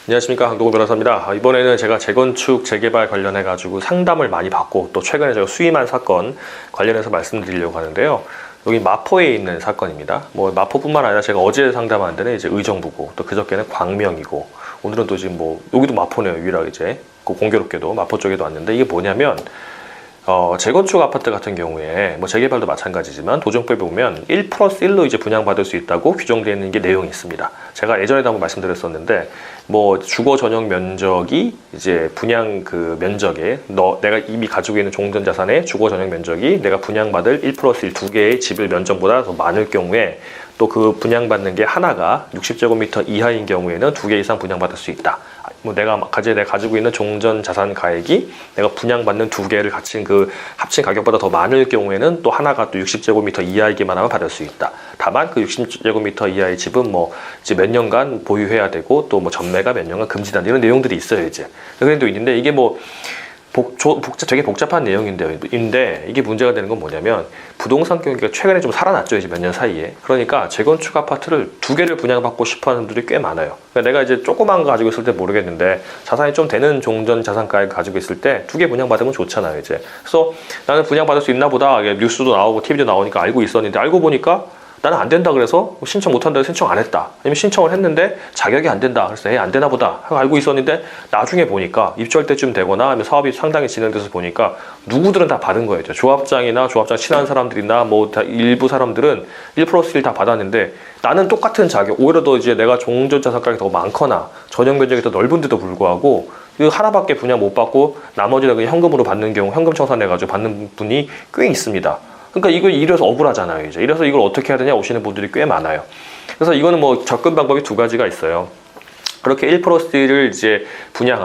안녕하십니까, 강동호 변호사입니다. 이번에는 제가 재건축, 재개발 관련해가지고 상담을 많이 받고 또 최근에 제가 수임한 사건 관련해서 말씀드리려고 하는데요. 여기 마포에 있는 사건입니다. 뭐 마포뿐만 아니라 제가 어제 상담한 데는 이제 의정부고 또 그저께는 광명이고 오늘은 또 지금 뭐 여기도 마포네요. 유일하게 이제 공교롭게도 마포 쪽에도 왔는데 이게 뭐냐면 재건축 아파트 같은 경우에 뭐 재개발도 마찬가지지만 도정법에 보면 1+1로 이제 분양받을 수 있다고 규정되어 있는 게 내용이 있습니다. 제가 예전에도 한번 말씀드렸었는데 뭐 주거 전용 면적이 이제 분양 그 면적에 내가 이미 가지고 있는 종전 자산의 주거 전용 면적이 내가 분양받을 1+1 두 개의 집의 면적보다 더 많을 경우에 또 그 분양받는 게 하나가 60제곱미터 이하인 경우에는 2개 이상 분양받을 수 있다. 뭐 내가 가지고 있는 종전 자산 가액이 내가 분양받는 2개를 갖춘 그 합친 가격보다 더 많을 경우에는 또 하나가 또 60제곱미터 이하이기만 하면 받을 수 있다. 다만 그 60제곱미터 이하의 집은 뭐 이제 몇 년간 보유해야 되고 또 뭐 전매가 몇 년간 금지다 이런 내용들이 있어요 이제. 그래도 있는데 이게 뭐 되게 복잡한 내용인데 이게 문제가 되는 건 뭐냐면 부동산 경기가 최근에 좀 살아났죠 이제 몇 년 사이에. 그러니까 재건축 아파트를 2개를 분양받고 싶어하는 분들이 꽤 많아요. 그러니까 내가 이제 조그만 거 가지고 있을 때 모르겠는데 자산이 좀 되는 종전 자산가액 가지고 있을 때 2개 분양받으면 좋잖아요 이제. 그래서 나는 분양받을 수 있나 보다, 뉴스도 나오고 TV도 나오니까 알고 있었는데 알고 보니까 나는 안 된다 그래서 신청 못 한다고 신청 안 했다. 아니면 신청을 했는데 자격이 안 된다. 그래서 안 되나 보다 하고 알고 있었는데 나중에 보니까 입주할 때쯤 되거나 아니면 사업이 상당히 진행돼서 보니까 누구들은 다 받은 거예요. 조합장이나 조합장 친한 사람들이나 뭐 일부 사람들은 1+1 다 받았는데 나는 똑같은 자격, 오히려 더 이제 내가 종전 자산가액이 더 많거나 전용 면적이 더 넓은데도 불구하고 이거 하나밖에 분양 못 받고 나머지는 그냥 현금으로 받는 경우, 현금 청산해가지고 받는 분이 꽤 있습니다. 그러니까 이거 이래서 억울하잖아요 이제. 이래서 이걸 어떻게 해야 되냐 오시는 분들이 꽤 많아요. 그래서 이거는 뭐 접근 방법이 2가지가 있어요. 그렇게 1+1을 이제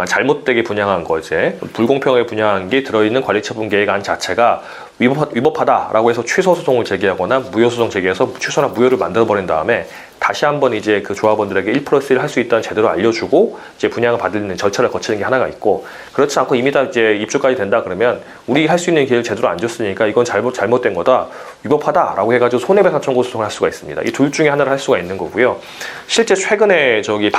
잘못되게 분양한 거, 이제 불공평하게 분양한 게 들어있는 관리처분 계획안 자체가 위법하다라고 해서 취소 소송을 제기하거나 무효 소송 제기해서 취소나 무효를 만들어 버린 다음에 다시 한번 이제 그 조합원들에게 1+1 할 수 있다는 제도를 알려주고 이제 분양을 받는 절차를 거치는 게 하나가 있고, 그렇지 않고 이미 다 이제 입주까지 된다 그러면 우리 할 수 있는 기회를 제대로 안 줬으니까 이건 잘못된 거다, 위법하다라고 해가지고 손해배상 청구 소송을 할 수가 있습니다. 이 둘 중에 하나를 할 수가 있는 거고요. 실제 최근에 저기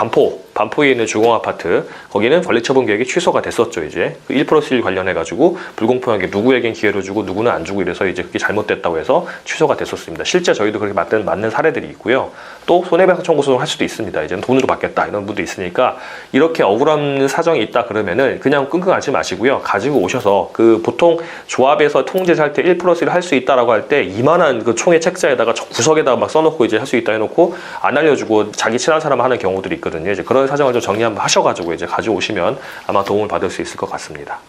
반포에 있는 주공아파트 거기는 관리처분 계획이 취소가 됐었죠 이제. 그 1+1 관련해가지고 불공평하게 누구에겐 기회를 주고 누구는 안 주고 이래서 이제 그게 잘못됐다고 해서 취소가 됐었습니다. 실제 저희도 그렇게 맞는 사례들이 있고요. 또 손해배상 청구 소송을 할 수도 있습니다. 이제는 돈으로 받겠다 이런 분도 있으니까 이렇게 억울한 사정이 있다 그러면은 그냥 끙끙 앓지 마시고요. 가지고 오셔서 그 보통 조합에서 통제할 때 1+1 할 수 있다라고 할 때 이만한 그 총의 책자에다가 구석에다가 막 써놓고 이제 할 수 있다 해놓고 안 알려주고 자기 친한 사람 하는 경우들이 있거든요. 이제 그런 사정을 좀 정리 한번 하셔가지고 이제 가져오시면 아마 도움을 받을 수 있을 것 같습니다.